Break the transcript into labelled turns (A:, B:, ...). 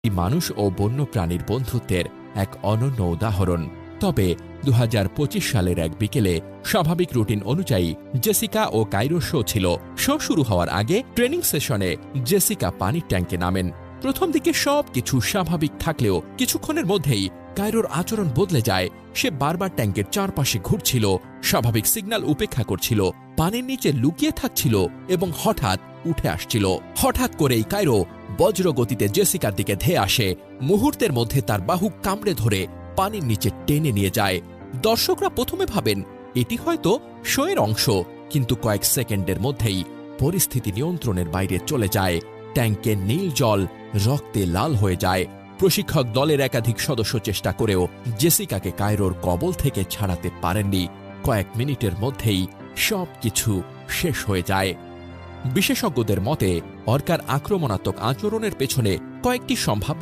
A: মানুষ ও বন্যপ্রাণীর বন্ধুত্বের এক অনন্য উদাহরণ। তবে 2025 সালের এক বিকেলে স্বাভাবিক রুটিন অনুযায়ী জেসিকা ও কায়রোর শো ছিল। শো শুরু হওয়ার আগে ট্রেনিং সেশনে জেসিকা পানির ট্যাঙ্কে নামেন। প্রথম দিকে সবকিছু স্বাভাবিক থাকলেও কিছুক্ষণের মধ্যেই কায়রোর আচরণ বদলে যায়। সে বারবার ট্যাঙ্কের চারপাশে ঘুরছিল, স্বাভাবিক সিগন্যাল উপেক্ষা করছিল, পানির নিচে লুকিয়ে থাকছিল এবং হঠাৎ উঠে আসছিল। হঠাৎ করেই কায়রো বজ্রগতিতে জেসিকার দিকে ধেয়ে আসে। মুহূর্তের মধ্যে তার বাহু কামড়ে ধরে পানির নিচে টেনে নিয়ে যায়। দর্শকরা প্রথমে ভাবেন এটি হয়তো শোয়ের অংশ, কিন্তু কয়েক সেকেন্ডের মধ্যেই পরিস্থিতি নিয়ন্ত্রণের বাইরে চলে যায়। ট্যাঙ্কের নীল জল রক্তে লাল হয়ে যায়। প্রশিক্ষক দলের একাধিক সদস্য চেষ্টা করেও জেসিকাকে কায়রোর কবল থেকে ছাড়াতে পারেননি। কয়েক মিনিটের মধ্যেই সবকিছু শেষ হয়ে যায়। বিশেষজ্ঞদের মতে অর্কার আক্রমণাত্মক আচরণের পেছনে কয়েকটি সম্ভাব্য